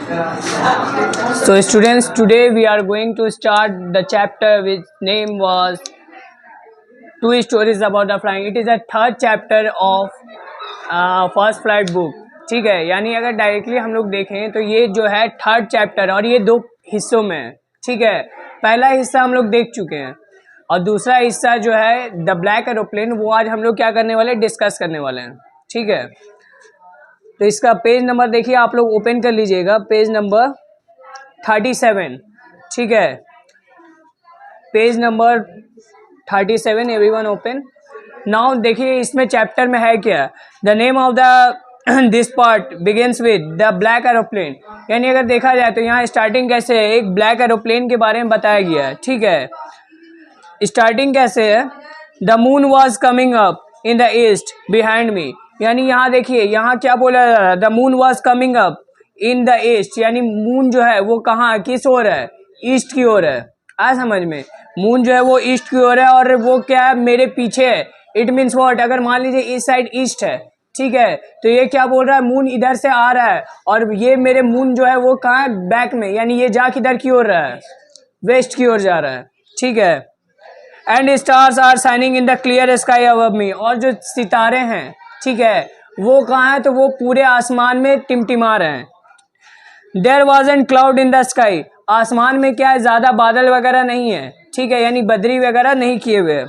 So students, today we are going to start the chapter which name was Two Stories About the Flying. It is the third chapter of first flight book. ठीक है, यानी अगर directly हम लोग देखें तो ये जो है थर्ड चैप्टर और ये दो हिस्सों में है. ठीक है, पहला हिस्सा हम लोग देख चुके हैं और दूसरा हिस्सा जो है द ब्लैक एरोप्लेन वो आज हम लोग क्या करने वाले, डिस्कस करने वाले हैं. ठीक है, तो इसका पेज नंबर देखिए, आप लोग ओपन कर लीजिएगा, पेज नंबर 37. ठीक है, page number 37, everyone open. Now देखिए इसमें चैप्टर में है क्या. The name of the this part begins with the black aeroplane. यानी अगर देखा जाए तो यहाँ स्टार्टिंग कैसे है, एक ब्लैक एरोप्लेन के बारे में बताया गया है. ठीक है, स्टार्टिंग कैसे है, the moon was coming up in the east behind me. यानी यहाँ देखिए, यहाँ क्या बोला जा रहा है, the moon was coming up in the east. यानी मून जो है वो कहाँ, किस ओर है, ईस्ट की ओर है. आ समझ में, मून जो है वो ईस्ट की ओर है और वो क्या है, मेरे पीछे है. इट मीन्स वॉट, अगर मान लीजिए इस साइड ईस्ट है, ठीक है, तो ये क्या बोल रहा है, मून इधर से आ रहा है और ये मेरे मून जो है वो कहाँ है, बैक में. यानी ये जा किधर की ओर रहा है, वेस्ट की ओर जा रहा है. ठीक है, and stars are shining in the clear sky above me. और जो सितारे हैं, ठीक है, वो कहाँ है, तो वो पूरे आसमान में टिमटिमा रहे हैं. There wasn't cloud in the sky. आसमान में क्या है, ज़्यादा बादल वगैरह नहीं है. ठीक है, यानी बदरी वगैरह नहीं किए हुए.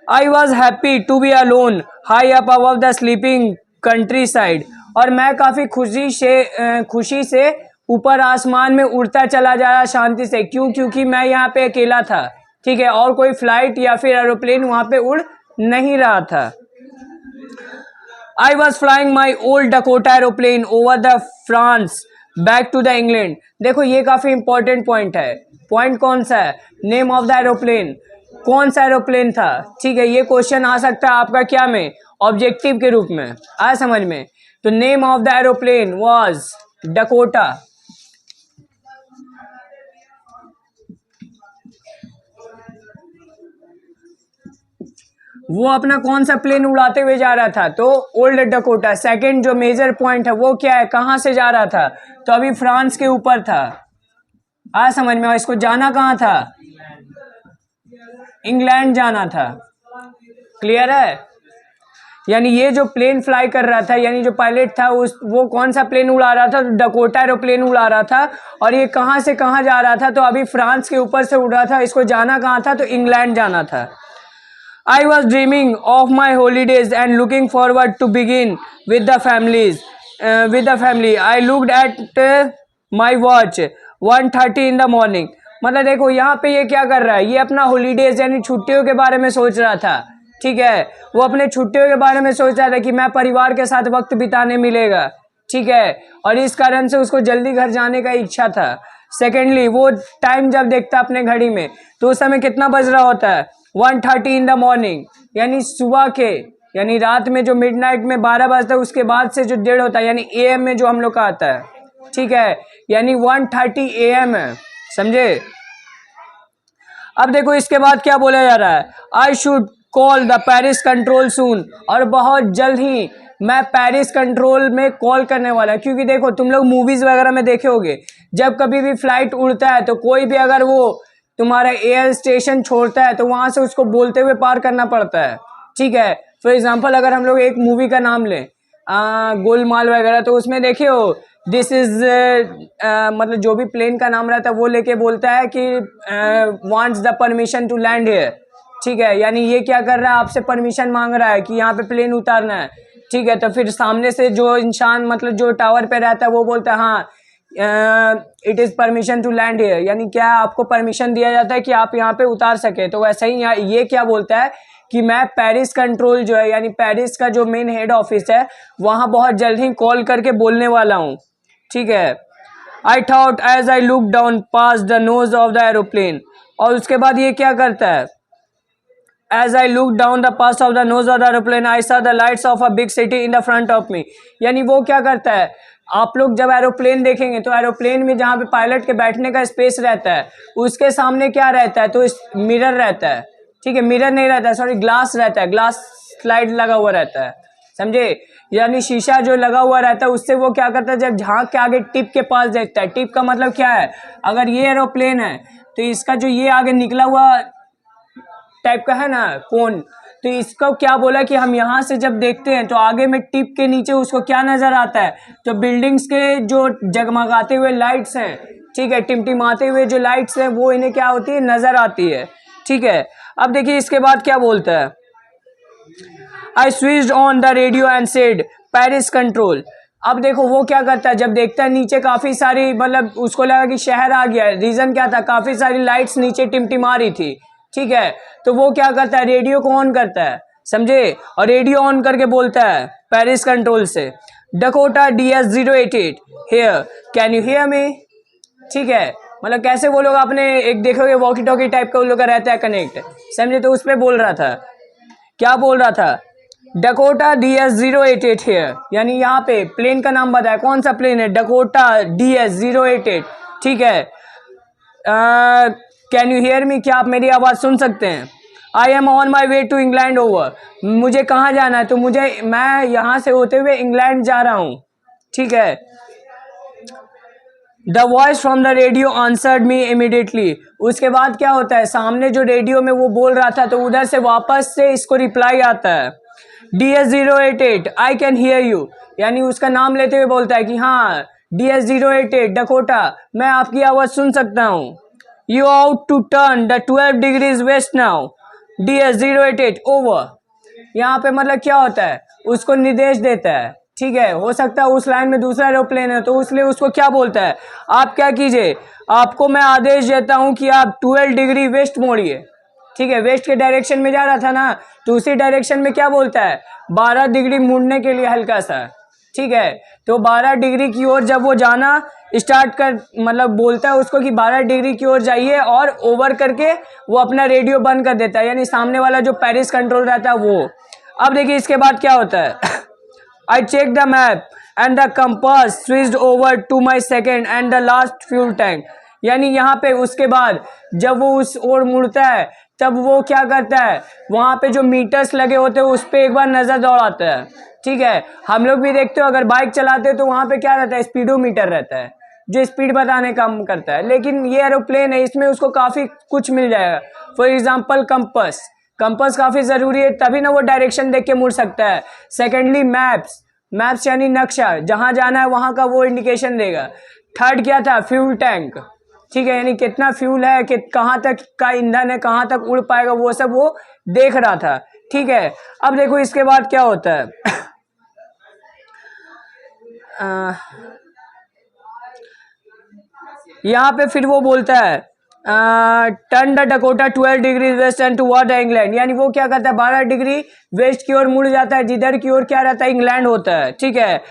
I was happy to be alone high up above the sleeping countryside. और मैं काफ़ी खुशी से ऊपर आसमान में उड़ता चला जा रहा शांति से. क्यों, क्योंकि मैं यहाँ पे अकेला था. ठीक है, और कोई फ्लाइट या फिर एरोप्लेन वहाँ पे उड़ नहीं रहा था. I was flying my old Dakota aeroplane over the France back to the England. देखो ये काफ़ी इंपॉर्टेंट पॉइंट है. पॉइंट कौन सा है, नेम ऑफ द एरोप्लेन, कौन सा एरोप्लेन था. ठीक है, ये क्वेश्चन आ सकता है आपका क्या में, ऑब्जेक्टिव के रूप में. आ समझ में, तो name of the aeroplane was Dakota. वो अपना कौन सा प्लेन उड़ाते हुए जा रहा था, तो ओल्ड डकोटा. सेकंड जो मेजर पॉइंट है वो क्या है, कहाँ से जा रहा था, तो अभी फ्रांस के ऊपर था. आ समझ में, और इसको जाना कहाँ था, इंग्लैंड जाना था. क्लियर है, यानी ये जो प्लेन फ्लाई कर रहा था, यानी जो पायलट था वो कौन सा प्लेन उड़ा रहा था, डकोटा एरोप्लेन उड़ा रहा था. और ये कहाँ से कहाँ जा रहा था, तो अभी फ्रांस के ऊपर से उड़ रहा था. इसको जाना कहाँ था, तो इंग्लैंड जाना था. I was dreaming of my holidays and looking forward to begin with the family. I looked at my watch 1:30 in the morning. मतलब देखो यहाँ पे ये क्या कर रहा है, ये अपना हॉलीडेज यानी छुट्टियों के बारे में सोच रहा था. ठीक है, वो अपने छुट्टियों के बारे में सोच रहा था कि मैं परिवार के साथ वक्त बिताने मिलेगा. ठीक है, और इस कारण से उसको जल्दी घर जाने का इच्छा था. सेकेंडली, वो टाइम जब देखता अपने घड़ी में तो उस समय कितना बज रहा होता है, 1:30 इन द मॉर्निंग. यानी सुबह के, यानी रात में जो मिडनाइट में 12 बजता है उसके बाद से जो डेढ़ होता है, यानी AM में जो हम लोग का आता है. ठीक है, यानी 1:30 AM है, समझे. अब देखो इसके बाद क्या बोला जा रहा है, I should call the Paris control soon. और बहुत जल्द ही मैं पेरिस कंट्रोल में कॉल करने वाला है. क्योंकि देखो तुम लोग मूवीज वगैरह में देखे होगे, जब कभी भी फ्लाइट उड़ता है तो कोई भी अगर वो तुम्हारा एयर स्टेशन छोड़ता है तो वहां से उसको बोलते हुए पार करना पड़ता है. ठीक है, फॉर एग्जांपल अगर हम लोग एक मूवी का नाम लें, गोलमाल वगैरह, तो उसमें देखिए हो दिस इज मतलब जो भी प्लेन का नाम रहता है वो लेके बोलता है कि wants the permission to land here. ठीक है, यानी ये क्या कर रहा है, आपसे परमिशन मांग रहा है कि यहाँ पे प्लेन उतारना है. ठीक है, तो फिर सामने से जो इंसान मतलब जो टावर पे रहता है वो बोलता है हाँ it is permission to land here. यानी क्या आपको परमिशन दिया जाता है कि आप यहाँ पे उतार सके. तो वैसे ही यहाँ ये क्या बोलता है कि मैं पेरिस कंट्रोल जो है, यानी पेरिस का जो मेन हेड ऑफिस है, वहाँ बहुत जल्द ही कॉल करके बोलने वाला हूँ. ठीक है, I thought as I look down pass the nose of the aeroplane. और उसके बाद ये क्या करता है, As I looked down the pass of the nose of the aeroplane, I saw the lights of a big city in the front of me. यानी वो क्या करता है, आप लोग जब एरोप्लेन देखेंगे तो एरोप्लेन में जहाँ पे पायलट के बैठने का स्पेस रहता है उसके सामने क्या रहता है, तो मिरर रहता है. ठीक है, मिरर नहीं रहता है, सॉरी ग्लास रहता है, ग्लास स्लाइड लगा हुआ रहता है. समझे। यानी शीशा जो लगा हुआ रहता है उससे वो क्या करता है, जब झांक के आगे टिप के पास देखता है। टिप का मतलब क्या है, अगर ये एरोप्लेन है तो इसका जो ये आगे निकला हुआ टाइप का है ना कोन, तो इसको क्या बोला कि हम यहाँ से जब देखते हैं तो आगे में टिप के नीचे उसको क्या नजर आता है, तो बिल्डिंग्स के जो जगमगाते हुए लाइट्स हैं, ठीक है, टिमटिमाते हुए जो लाइट्स हैं वो इन्हें क्या होती है, नजर आती है। ठीक है, अब देखिए इसके बाद क्या बोलता है, I switched on the radio and said Paris control. अब देखो वो क्या करता है, जब देखता है नीचे काफी सारी, मतलब उसको लगा कि शहर आ गया है। रीजन क्या था, काफी सारी लाइट्स नीचे टिमटिमा रही थी। ठीक है, तो वो क्या करता है, रेडियो को ऑन करता है, समझे, और रेडियो ऑन करके बोलता है पेरिस कंट्रोल से, Dakota DS-088 here, can you hear me. ठीक है, मतलब कैसे वो लोग आपने एक देखोगे वॉकी टॉकी टाइप का उन लोग का रहता है कनेक्ट, समझे, तो उस पर बोल रहा था, क्या बोल रहा था, डकोटा DS-088 हियर, यानी यहाँ पे प्लेन का नाम बताया, कौन सा प्लेन है, डकोटा DS-088। ठीक है, कैन यू हियर मी, क्या आप मेरी आवाज़ सुन सकते हैं। I am on my way to England over, मुझे कहाँ जाना है, तो मैं यहाँ से होते हुए इंग्लैंड जा रहा हूँ। ठीक है, the voice from the radio answered me immediately. उसके बाद क्या होता है, सामने जो रेडियो में वो बोल रहा था तो उधर से वापस से इसको रिप्लाई आता है, DS-088 I can hear you, यानी उसका नाम लेते हुए बोलता है कि हाँ DS-088 डकोटा, मैं आपकी आवाज़ सुन सकता हूँ। You out to turn the 12 degrees west now, DS-088 over. यहाँ पे मतलब क्या होता है, उसको निर्देश देता है। ठीक है, हो सकता है उस लाइन में दूसरा एरोप्लेन है तो इसलिए उसको क्या बोलता है, आप क्या कीजिए, आपको मैं आदेश देता हूं कि आप 12 डिग्री वेस्ट मोड़िए। ठीक है, वेस्ट के डायरेक्शन में जा रहा था ना, तो उसी डायरेक्शन में क्या बोलता है, 12 डिग्री मुड़ने के लिए हल्का सा। ठीक है, तो 12 डिग्री की ओर जब वो जाना स्टार्ट कर, मतलब बोलता है उसको कि 12 डिग्री की ओर जाइए, और ओवर करके वो अपना रेडियो बंद कर देता है, यानी सामने वाला जो पेरिस कंट्रोल रहता है वो। अब देखिए इसके बाद क्या होता है, I checked the map and the compass switched over to my second and the last fuel tank। यानी यहाँ पे उसके बाद जब वो उस ओर मुड़ता है तब वो क्या करता है, वहाँ पे जो मीटर्स लगे होते हैं उस पर एक बार नज़र दौड़ाता है। ठीक है, हम लोग भी देखते हो अगर बाइक चलाते हो तो वहाँ पे क्या रहता है, स्पीडोमीटर रहता है जो स्पीड बताने का काम करता है, लेकिन ये एरोप्लेन है इसमें उसको काफ़ी कुछ मिल जाएगा। फॉर एग्जाम्पल कंपस, कंपस काफ़ी ज़रूरी है, तभी ना वो डायरेक्शन देख के मुड़ सकता है। सेकेंडली मैप्स, मैप्स यानी नक्शा, जहाँ जाना है वहाँ का वो इंडिकेशन देगा। थर्ड क्या था, फ्यूल टैंक। ठीक है, यानी कितना फ्यूल है, कि कहाँ तक का ईंधन है, कहाँ तक उड़ पाएगा, वो सब वो देख रहा था। ठीक है, अब देखो इसके बाद क्या होता है, यहाँ पे फिर वो बोलता है turn the Dakota 12 degree west and toward England, यानी वो क्या करता है 12 डिग्री वेस्ट की ओर मुड़ जाता है, जिधर की ओर क्या रहता है, इंग्लैंड होता है। ठीक है,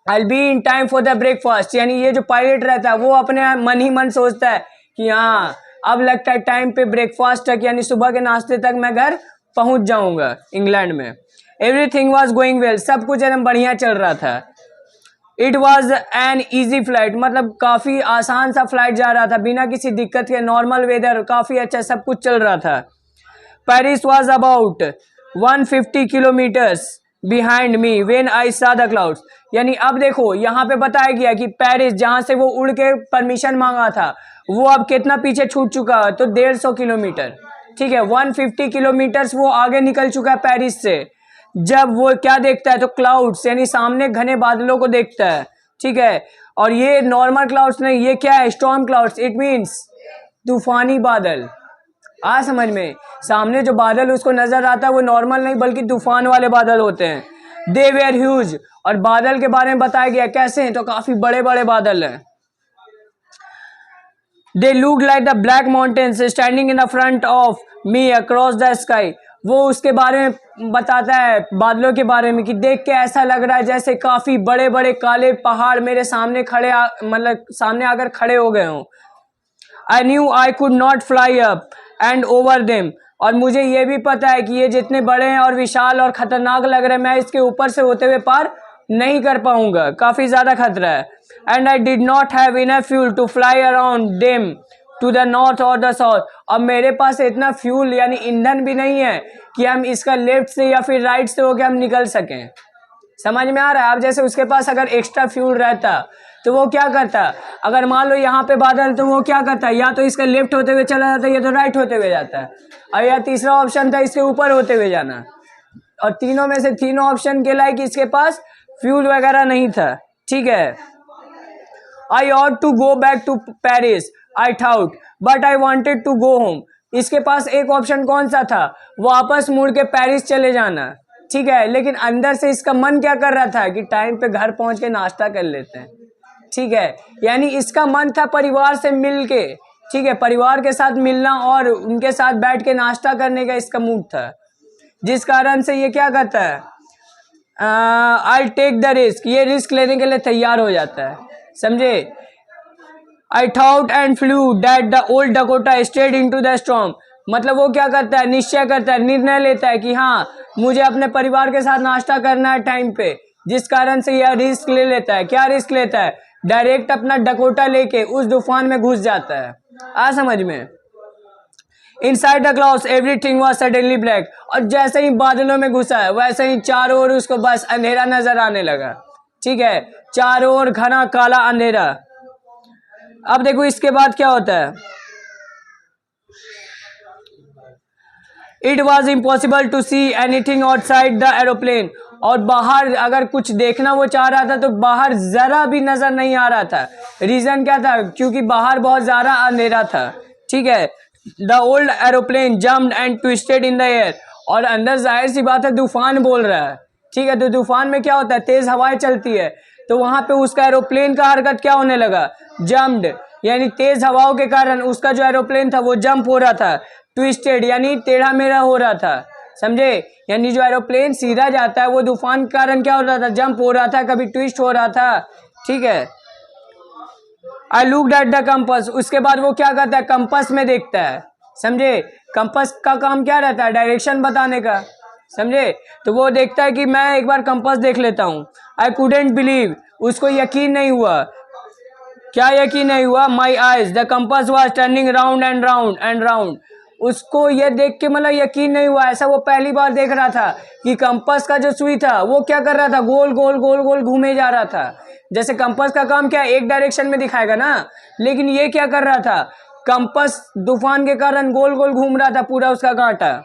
I'll be in time for the breakfast, यानी ये जो पायलट रहता है वो अपने मन ही मन सोचता है कि हाँ अब लगता है टाइम पे ब्रेकफास्ट तक, यानी सुबह के नाश्ते तक मैं घर पहुंच जाऊंगा इंग्लैंड में। एवरीथिंग वॉज गोइंग वेल, सब कुछ एकदम बढ़िया चल रहा था। It was an easy flight, मतलब काफ़ी आसान सा फ्लाइट जा रहा था बिना किसी दिक्कत के, नॉर्मल वेदर, काफ़ी अच्छा सब कुछ चल रहा था। Paris was about 150 kilometres behind me when I saw the clouds, यानी अब देखो यहाँ पे बताया गया कि पेरिस जहाँ से वो उड़ के परमिशन मांगा था वो अब कितना पीछे छूट चुका है, तो 150 किलोमीटर। ठीक है, 150 किलोमीटर्स वो आगे निकल चुका है पेरिस से। जब वो क्या देखता है, तो क्लाउड्स यानी सामने घने बादलों को देखता है। ठीक है, और ये नॉर्मल क्लाउड्स नहीं, ये क्या है, स्टॉर्म क्लाउड्स, इट मीन्स तूफानी बादल। आ समझ में, सामने जो बादल उसको नजर आता है वो नॉर्मल नहीं बल्कि तूफान वाले बादल होते हैं। दे वेयर ह्यूज, और बादल के बारे में बताया गया कैसे हैं, तो काफी बड़े बड़े बादल हैं। They look like the black mountains standing in the front of me across the sky, वो उसके बारे में बताता है बादलों के बारे में कि देख के ऐसा लग रहा है जैसे काफी बड़े बड़े काले पहाड़ मेरे सामने मतलब सामने आकर खड़े हो गए हों। I knew I could not fly up and over them, और मुझे ये भी पता है कि ये जितने बड़े हैं और विशाल और खतरनाक लग रहे हैं, मैं इसके ऊपर से होते हुए पार नहीं कर पाऊंगा, काफी ज्यादा खतरा है। And I did not have enough fuel to fly around them to the north और द साउथ। अब मेरे पास इतना फ्यूल यानी ईंधन भी नहीं है कि हम इसका लेफ्ट से या फिर राइट से होकर हम निकल सकें। समझ में आ रहा है? अब जैसे उसके पास अगर एक्स्ट्रा फ्यूल रहता तो वो क्या करता, अगर मान लो यहाँ पे बादल, तो वो क्या करता है, या तो इसका लेफ्ट होते हुए चला जाता है या तो राइट होते हुए जाता है, और या तीसरा ऑप्शन था इसके ऊपर होते हुए जाना। और तीनों में से तीनों ऑप्शन के लायक इसके पास फ्यूल वगैरह नहीं था। ठीक है। I ought to go back to Paris I thought but I wanted to go home. इसके पास एक ऑप्शन कौन सा था, वापस मुड़ के पेरिस चले जाना। ठीक है, लेकिन अंदर से इसका मन क्या कर रहा था कि टाइम पे घर पहुंच के नाश्ता कर लेते हैं। ठीक है, यानी इसका मन था परिवार से मिल के, ठीक है, परिवार के साथ मिलना और उनके साथ बैठ के नाश्ता करने का इसका मूड था, जिस कारण से ये क्या करता है, आई टेक द रिस्क, ये रिस्क लेने के लिए तैयार हो जाता है। समझे? I thought and flew that the old Dakota stayed into the storm. मतलब वो क्या करता है, निश्चय करता है, निर्णय लेता है कि हाँ मुझे अपने परिवार के साथ नाश्ता करना है टाइम पे, जिस कारण से यह रिस्क ले लेता है। क्या रिस्क लेता है, डायरेक्ट अपना डकोटा लेके उस तूफान में घुस जाता है। आ समझ में? Inside the clouds everything was suddenly black. और जैसे ही बादलों में घुसा है वैसे ही चारों ओर उसको बस अंधेरा नजर आने लगा। ठीक है, चारों ओर घना काला अंधेरा। अब देखो इसके बाद क्या होता है, it was impossible to see anything outside the aeroplane. और बाहर अगर कुछ देखना वो चाह रहा था तो बाहर जरा भी नजर नहीं आ रहा था। रीजन क्या था, क्योंकि बाहर बहुत ज्यादा अंधेरा था। ठीक है, the old aeroplane jumped and twisted in the air. और अंदर जाहिर सी बात है तूफान बोल रहा है। ठीक है, तो तूफान में क्या होता है, तेज हवाएं चलती है, तो वहां पे उसका एरोप्लेन का हरकत क्या होने लगा, जम्प्ड, यानी तेज हवाओं के कारण उसका जो एरोप्लेन था वो जंप हो रहा था। ट्विस्टेड यानी टेढ़ा मेढ़ा हो रहा था। समझे? यानी जो एरोप्लेन सीधा जाता है वो तूफान के कारण क्या हो रहा था, जंप हो रहा था, कभी ट्विस्ट हो रहा था। ठीक है, I looked at the compass. उसके बाद वो क्या करता है, कंपस में देखता है। समझे? कंपस का काम क्या रहता है, डायरेक्शन बताने का। समझे? तो वो देखता है कि मैं एक बार कंपस देख लेता हूँ। आई कुडेंट बिलीव, उसको यकीन नहीं हुआ। क्या यकीन नहीं हुआ, my eyes the compass was turning round and round and round. उसको ये देख के मतलब यकीन नहीं हुआ, ऐसा वो पहली बार देख रहा था कि कंपास का जो सुई था वो क्या कर रहा था, गोल गोल गोल गोल घूमे जा रहा था। जैसे कंपास का काम क्या है, एक डायरेक्शन में दिखाएगा ना, लेकिन ये क्या कर रहा था, कंपास तूफान के कारण गोल गोल घूम रहा था पूरा उसका कांटा।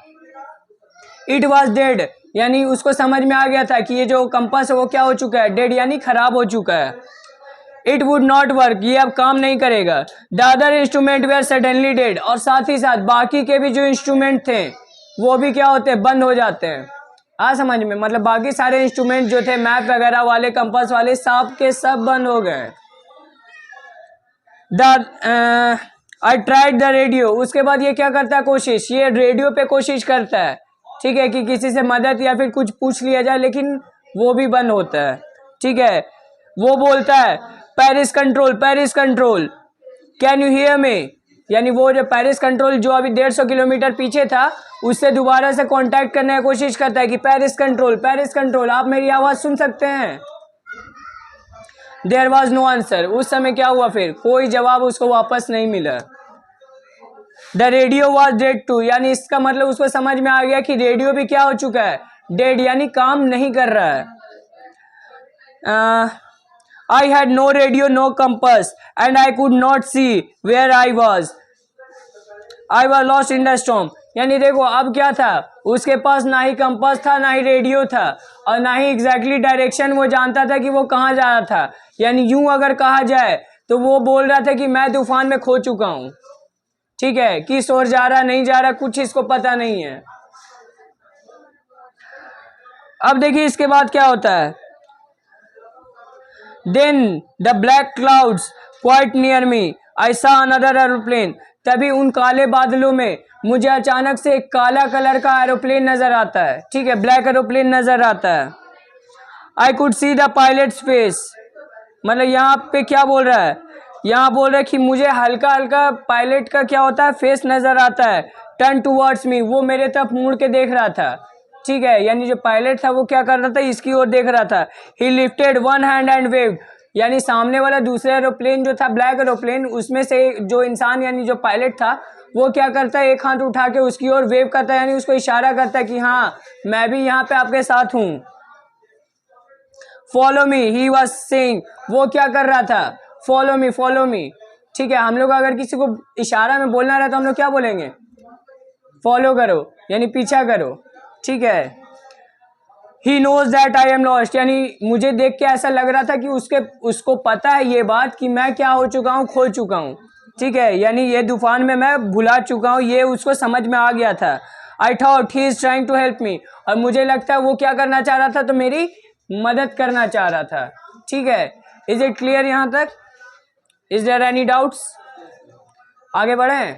इट वॉज डेड, यानी उसको समझ में आ गया था कि ये जो कंपास है वो क्या हो चुका है, डेड यानी खराब हो चुका है। इट वुड नॉट वर्क, ये अब काम नहीं करेगा। The other instrument were suddenly dead, और साथ ही साथ बाकी के भी जो इंस्ट्रूमेंट थे वो भी क्या होते हैं, बंद हो जाते हैं। आ समझ में? मतलब बाकी सारे इंस्ट्रूमेंट जो थे, मैप वगैरह वाले, कंपास वाले, सब के सब बंद हो गए। I tried the radio. उसके बाद ये क्या करता है, कोशिश, ये रेडियो पे कोशिश करता है। ठीक है, कि किसी से मदद या फिर कुछ पूछ लिया जाए, लेकिन वो भी बंद होता है। ठीक है, वो बोलता है Paris control, Paris control, can you hear me, यानी वो जो पेरिस कंट्रोल जो अभी 150 किलोमीटर पीछे था उससे दोबारा से कांटेक्ट करने की कोशिश करता है कि पेरिस कंट्रोल, पेरिस कंट्रोल, आप मेरी आवाज सुन सकते हैं। There was no answer. उस समय क्या हुआ, फिर कोई जवाब उसको वापस नहीं मिला। The radio was dead too, यानी इसका मतलब उसको समझ में आ गया कि रेडियो भी क्या हो चुका है, डेड, यानी काम नहीं कर रहा है। I had no radio, no compass, and I could not see where I was. I was lost in the storm. यानी देखो अब क्या था, उसके पास ना ही कंपास था, ना ही रेडियो था, और ना ही एग्जैक्टली डायरेक्शन वो जानता था कि वो कहाँ जा रहा था। यानी यूं अगर कहा जाए तो वो बोल रहा था कि मैं तूफान में खो चुका हूँ। ठीक है, किस ओर जा रहा नहीं जा रहा कुछ इसको पता नहीं है। अब देखिए इसके बाद क्या होता है, Then the black clouds quite near me, I saw another aeroplane. तभी उन काले बादलों में मुझे अचानक से एक काला कलर का एरोप्लेन नजर आता है। ठीक है, ब्लैक एरोप्लेन नजर आता है। I could see the pilot's face, मतलब यहाँ पे क्या बोल रहा है, यहाँ बोल रहा है कि मुझे हल्का हल्का पायलट का क्या होता है, फेस नजर आता है। टर्न टूवर्ड्स मी, वो मेरे तरफ मुड़ के देख रहा था। ठीक है, यानी जो पायलट था वो क्या कर रहा था, इसकी ओर देख रहा था। ही lifted one hand and waived, यानी सामने वाला दूसरा एरोप्लेन जो था ब्लैक एरोप्लेन, उसमें से जो इंसान यानी जो पायलट था वो क्या करता है, एक हाथ उठा के उसकी ओर वेव करता है, यानी उसको इशारा करता है कि हाँ मैं भी यहाँ पे आपके साथ हूँ। Follow me he was saying, वो क्या कर रहा था, फॉलो मी। ठीक है, हम लोग अगर किसी को इशारा में बोलना रहा तो हम लोग क्या बोलेंगे, फॉलो करो यानी पीछा करो। ठीक है, he knows that I am lost, यानी मुझे देख के ऐसा लग रहा था कि उसको पता है ये बात कि मैं क्या हो चुका हूँ, खो चुका हूँ। ठीक है, यानी ये तूफान में मैं भुला चुका हूँ, ये उसको समझ में आ गया था। I thought he is trying to help me, और मुझे लगता है वो क्या करना चाह रहा था, तो मेरी मदद करना चाह रहा था। ठीक है, इज इट क्लियर यहाँ तक, इज देयर एनी डाउट्स? आगे बढ़ें।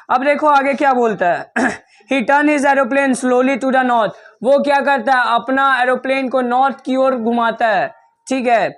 अब देखो आगे क्या बोलता है। He turn his aeroplane slowly to the north, वो क्या करता है, अपना एरोप्लेन को नॉर्थ की ओर घुमाता है। ठीक है,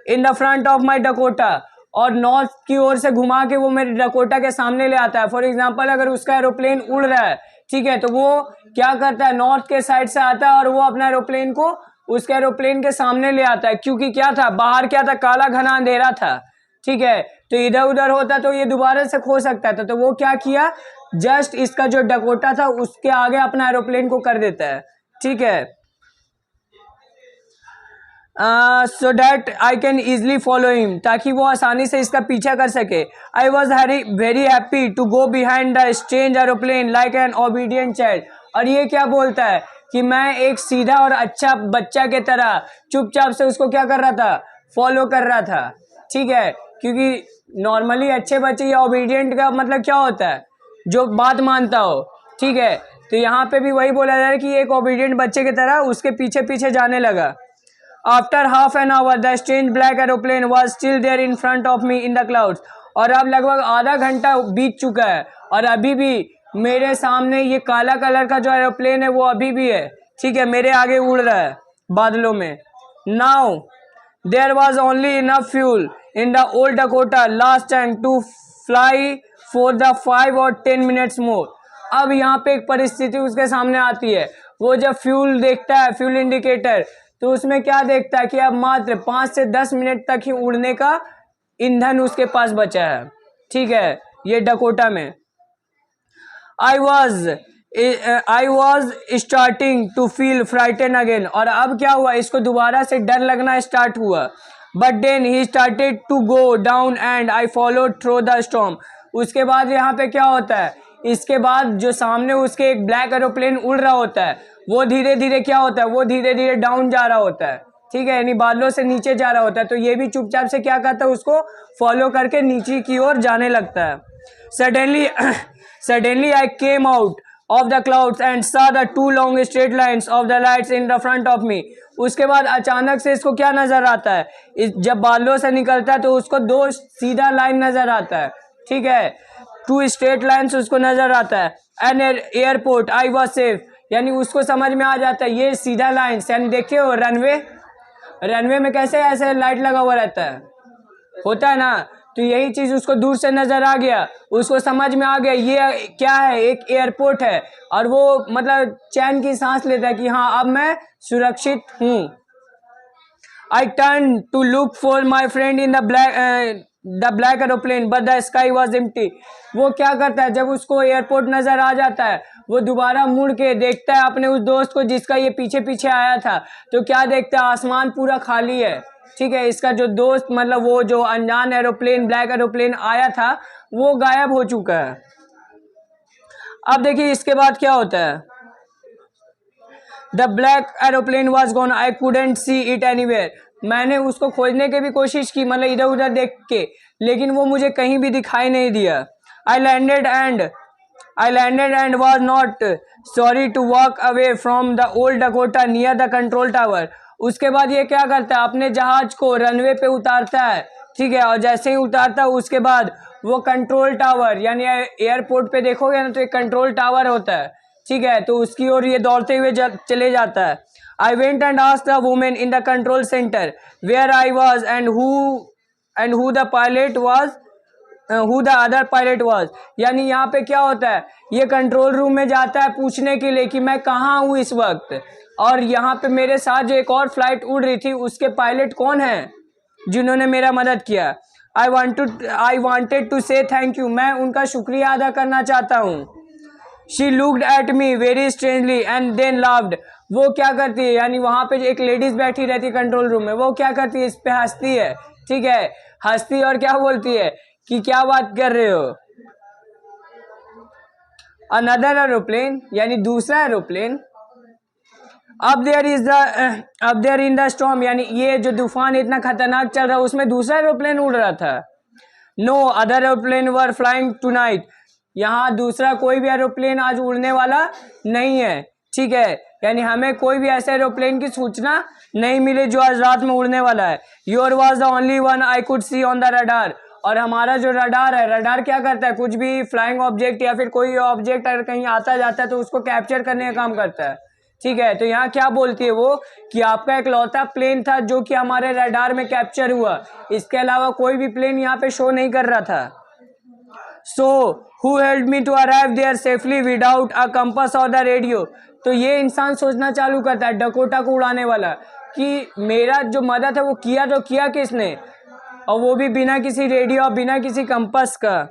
in the front of my Dakota, और नॉर्थ की ओर से घुमा के वो मेरे डकोटा के सामने ले आता है। फॉर एग्जांपल अगर उसका एरोप्लेन उड़ रहा है, ठीक है, तो वो क्या करता है, नॉर्थ के साइड से आता है और वो अपना एरोप्लेन को उसके एरोप्लेन के सामने ले आता है, क्योंकि क्या था, बाहर क्या था, काला घना अंधेरा था। ठीक है, तो इधर उधर होता तो ये दोबारा से खो सकता था, तो वो क्या किया, जस्ट इसका जो डकोटा था उसके आगे अपना एरोप्लेन को कर देता है। ठीक है, so that I can easily follow him, ताकि वो आसानी से इसका पीछा कर सके। I was very happy to go behind the strange aeroplane like an obedient child, और ये क्या बोलता है कि मैं एक सीधा और अच्छा बच्चा के तरह चुपचाप से उसको क्या कर रहा था, फॉलो कर रहा था। ठीक है, क्योंकि नॉर्मली अच्छे बच्चे या ओबीडियंट का मतलब क्या होता है, जो बात मानता हो। ठीक है, तो यहाँ पे भी वही बोला जा रहा है कि एक ओबीडियंट बच्चे की तरह उसके पीछे पीछे जाने लगा। After half an hour the strange black aeroplane was still there in front of me in the clouds, और अब लगभग आधा घंटा बीत चुका है और अभी भी मेरे सामने ये काला कलर का जो एरोप्लेन है वो अभी भी है। ठीक है, मेरे आगे उड़ रहा है बादलों में। Now there was only enough fuel in the old Dakota last time to fly for the 5 or 10 minutes more. अब यहाँ पे एक परिस्थिति उसके सामने आती है, वो जब फ्यूल देखता है, फ्यूल इंडिकेटर, तो उसमें क्या देखता है कि अब मात्र 5 से 10 मिनट तक ही उड़ने का ईंधन उसके पास बचा है। ठीक है, ये डकोटा में। I was starting to feel frighten again, और अब क्या हुआ, इसको दोबारा से डर लगना स्टार्ट हुआ। But then he started to go down and I followed through the storm. उसके बाद यहाँ पे क्या होता है, इसके बाद जो सामने उसके एक ब्लैक एरोप्लेन उड़ रहा होता है वो धीरे धीरे क्या होता है, वो धीरे धीरे डाउन जा रहा होता है। ठीक है, यानी बादलों से नीचे जा रहा होता है, तो ये भी चुपचाप से क्या करता है, उसको फॉलो करके नीचे की ओर जाने लगता है। Suddenly I came out of the clouds and saw the 2 long straight lines of the lights in the front of me। उसके बाद अचानक से इसको क्या नजर आता है, जब बादलों से निकलता है तो उसको 2 सीधा लाइन नजर आता है। ठीक है, 2 straight lines उसको नजर आता है। And airport I was safe, यानी उसको समझ में आ जाता है ये सीधा लाइन, यानी देखिए वो रनवे में कैसे ऐसे लाइट लगा हुआ रहता है, होता है ना, तो यही चीज उसको दूर से नजर आ गया, उसको समझ में आ गया ये क्या है, एक एयरपोर्ट है, और वो मतलब चैन की सांस लेता है कि हाँ अब मैं सुरक्षित हूँ। I turn to look for my friend in the black aeroplane but the sky was empty. वो क्या करता है, जब उसको एयरपोर्ट नजर आ जाता है वो दोबारा मुड़ के देखता है अपने उस दोस्त को जिसका ये पीछे पीछे आया था, तो क्या देखता है, आसमान पूरा खाली है। ठीक है, इसका जो दोस्त मतलब वो जो अनजान एरोप्लेन ब्लैक एरोप्लेन आया था वो गायब हो चुका है। अब देखिए इसके बाद क्या होता है, the black aeroplane was gone I couldn't see it anywhere. मैंने उसको खोजने की भी कोशिश की, मतलब इधर उधर देख के, लेकिन वो मुझे कहीं भी दिखाई नहीं दिया। I landed and was not sorry to walk away from the old Dakota near the control tower. उसके बाद ये क्या करता है, अपने जहाज को रनवे पे उतारता है। ठीक है, और जैसे ही उतारता है उसके बाद वो कंट्रोल टावर, यानी एयरपोर्ट पे देखोगे ना तो एक कंट्रोल टावर होता है। ठीक है, तो उसकी ओर ये दौड़ते हुए चले जाता है। I went and asked the women in the control centre where I was and who the pilot was, who the other pilot was. यानी यहाँ पे क्या होता है, ये कंट्रोल रूम में जाता है पूछने के लिए कि मैं कहाँ हूँ इस वक्त, और यहाँ पे मेरे साथ जो एक और फ्लाइट उड़ रही थी उसके पायलट कौन है, जिन्होंने मेरा मदद किया। I wanted to say thank you, मैं उनका शुक्रिया अदा करना चाहता हूँ। She looked at me very strangely and then laughed, वो क्या करती है, यानी वहाँ पे एक लेडीज बैठी रहती है कंट्रोल रूम में, वो क्या करती है, इस पे हंसती है, ठीक है, हंसती और क्या बोलती है कि क्या बात कर रहे हो। अनदर एरोप्लेन, यानी दूसरा एरोप्लेन, अब देयर इन द स्टॉर्म, यानी ये जो तूफान इतना खतरनाक चल रहा है उसमें दूसरा एरोप्लेन उड़ रहा था। No other aeroplane were flying tonight, यहाँ दूसरा कोई भी एरोप्लेन आज उड़ने वाला नहीं है, ठीक है, यानी हमें कोई भी ऐसे एरोप्लेन की सूचना नहीं मिली जो आज रात में उड़ने वाला है। Your was the only one I could see on the radar, और हमारा जो रडार है, रडार क्या करता है, कुछ भी फ्लाइंग ऑब्जेक्ट या फिर कोई ऑब्जेक्ट अगर कहीं आता जाता है तो उसको कैप्चर करने का काम करता है, ठीक है। तो यहाँ क्या बोलती है वो कि आपका इकलौता प्लेन था जो कि हमारे रडार में कैप्चर हुआ, इसके अलावा कोई भी प्लेन यहाँ पे शो नहीं कर रहा था। So who helped me to arrive there safely without a compass और द रेडियो, तो ये इंसान सोचना चालू करता है, डकोटा को उड़ाने वाला, कि मेरा जो मदद है वो किया तो किया किसने, और वो भी बिना किसी रेडियो और बिना किसी कंपास का।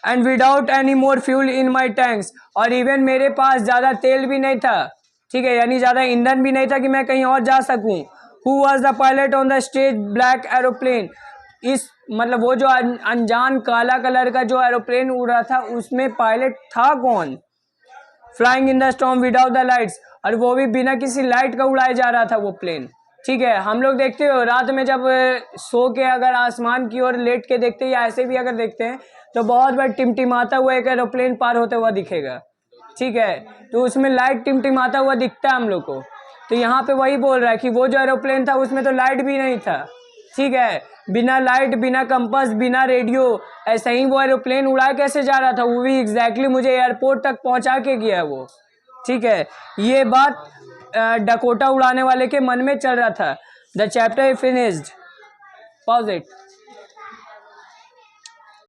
And without any more fuel in my tanks, और इवन मेरे पास ज़्यादा तेल भी नहीं था, ठीक है, यानी ज़्यादा ईंधन भी नहीं था कि मैं कहीं और जा सकूं। Who was the pilot on the stage black aeroplane, इस मतलब वो जो अनजान काला कलर का जो एरोप्लेन उड़ रहा था उसमें पायलट था कौन। Flying in the storm without the lights, और वो भी बिना किसी लाइट का उड़ाया जा रहा था वो प्लेन, ठीक है। हम लोग देखते हो रात में जब सो के अगर आसमान की ओर लेट के देखते हैं या ऐसे भी अगर देखते हैं तो बहुत बार टिमटिमाता हुआ एक एरोप्लेन पार होता हुआ दिखेगा, ठीक है, तो उसमें लाइट टिमटिमाता हुआ दिखता है हम लोग को। तो यहाँ पे वही बोल रहा है कि वो जो एरोप्लेन था उसमें तो लाइट भी नहीं था, ठीक है, बिना लाइट, बिना कंपास, बिना रेडियो, ऐसे ही वो एरोप्लेन उड़ा कैसे जा रहा था, वो भी एग्जैक्टली मुझे एयरपोर्ट तक पहुंचा के गया वो, ठीक है। ये बात डकोटा उड़ाने वाले के मन में चल रहा था। The chapter finished, pause it.